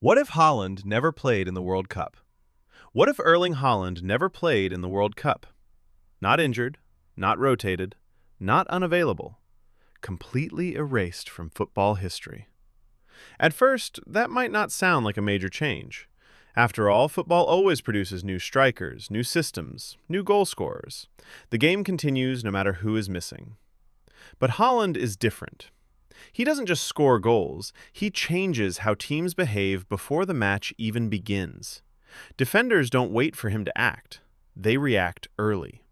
What if Haaland never played in the World Cup? What if Erling Haaland never played in the World Cup? Not injured, not rotated, not unavailable. Completely erased from football history. At first, that might not sound like a major change. After all, football always produces new strikers, new systems, new goal scorers. The game continues no matter who is missing. But Haaland is different. He doesn't just score goals, he changes how teams behave before the match even begins. Defenders don't wait for him to act. They react early.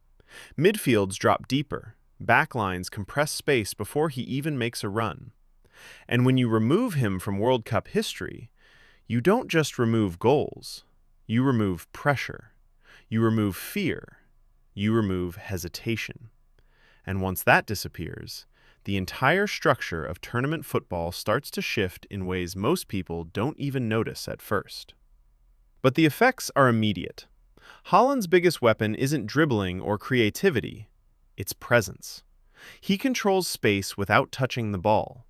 Midfields drop deeper. Backlines compress space before he even makes a run. And when you remove him from World Cup history, you don't just remove goals. You remove pressure. You remove fear. You remove hesitation. And once that disappears, the entire structure of tournament football starts to shift in ways most people don't even notice at first. But the effects are immediate. Haaland's biggest weapon isn't dribbling or creativity, it's presence. He controls space without touching the ball.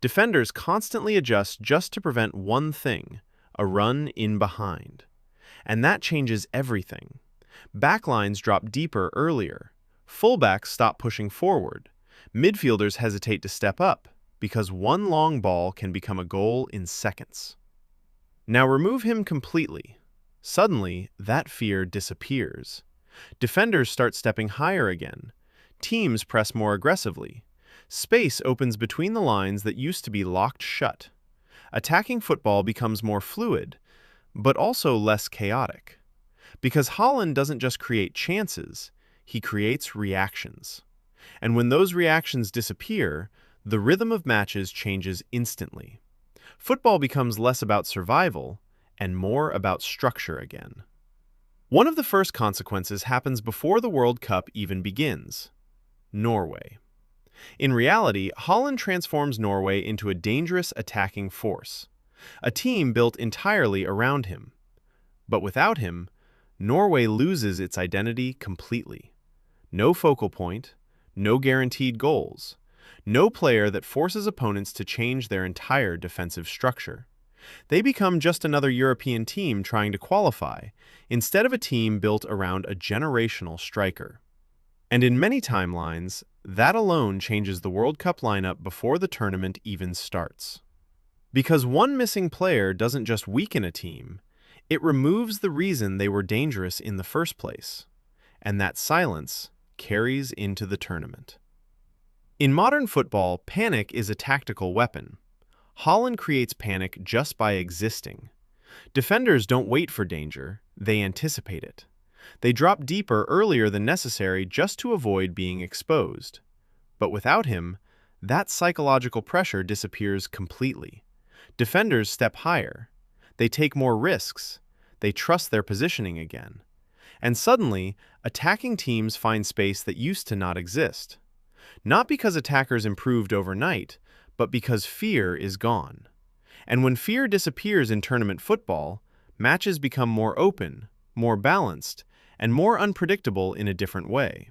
Defenders constantly adjust just to prevent one thing, a run in behind. And that changes everything. Backlines drop deeper earlier. Fullbacks stop pushing forward. Midfielders hesitate to step up because one long ball can become a goal in seconds. Now remove him completely. Suddenly, that fear disappears. Defenders start stepping higher again. Teams press more aggressively. Space opens between the lines that used to be locked shut. Attacking football becomes more fluid, but also less chaotic. Because Haaland doesn't just create chances, he creates reactions. And when those reactions disappear, the rhythm of matches changes instantly. Football becomes less about survival and more about structure again. One of the first consequences happens before the World Cup even begins: Norway. In reality, Haaland transforms Norway into a dangerous attacking force, a team built entirely around him. But without him, Norway loses its identity completely. No focal point, no guaranteed goals, no player that forces opponents to change their entire defensive structure. They become just another European team trying to qualify, instead of a team built around a generational striker. And in many timelines, that alone changes the World Cup lineup before the tournament even starts. Because one missing player doesn't just weaken a team, it removes the reason they were dangerous in the first place. And that silence carries into the tournament. In modern football, panic is a tactical weapon. Haaland creates panic just by existing. Defenders don't wait for danger, they anticipate it. They drop deeper earlier than necessary just to avoid being exposed. But without him, that psychological pressure disappears completely. Defenders step higher. They take more risks. They trust their positioning again. And suddenly, attacking teams find space that used to not exist. Not because attackers improved overnight, but because fear is gone. And when fear disappears in tournament football, matches become more open, more balanced, and more unpredictable in a different way.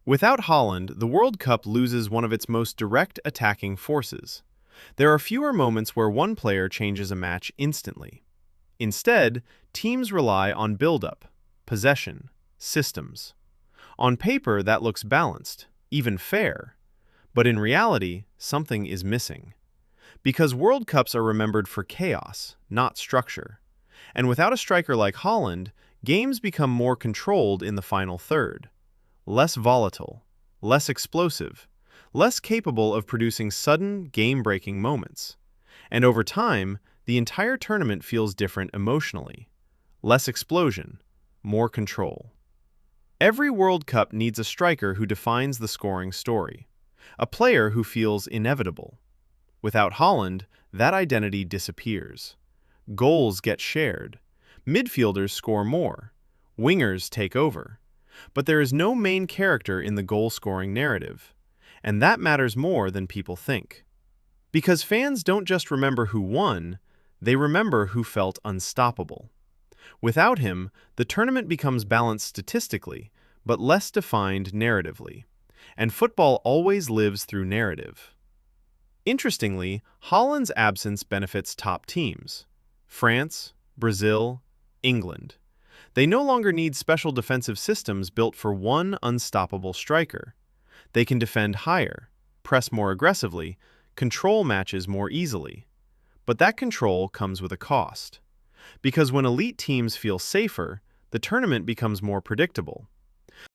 Without Haaland, the World Cup loses one of its most direct attacking forces. There are fewer moments where one player changes a match instantly. Instead, teams rely on build-up, possession, systems. On paper, that looks balanced, even fair. But in reality, something is missing. Because World Cups are remembered for chaos, not structure. And without a striker like Haaland, games become more controlled in the final third. Less volatile, less explosive, less capable of producing sudden, game-breaking moments. And over time, the entire tournament feels different emotionally. Less explosion, more control. Every World Cup needs a striker who defines the scoring story, a player who feels inevitable. Without Haaland, that identity disappears. Goals get shared. Midfielders score more. Wingers take over. But there is no main character in the goal-scoring narrative, and that matters more than people think. Because fans don't just remember who won, they remember who felt unstoppable. Without him, the tournament becomes balanced statistically, but less defined narratively. And football always lives through narrative. Interestingly, Haaland's absence benefits top teams. France, Brazil, England. They no longer need special defensive systems built for one unstoppable striker. They can defend higher, press more aggressively, control matches more easily. But that control comes with a cost. Because when elite teams feel safer, the tournament becomes more predictable.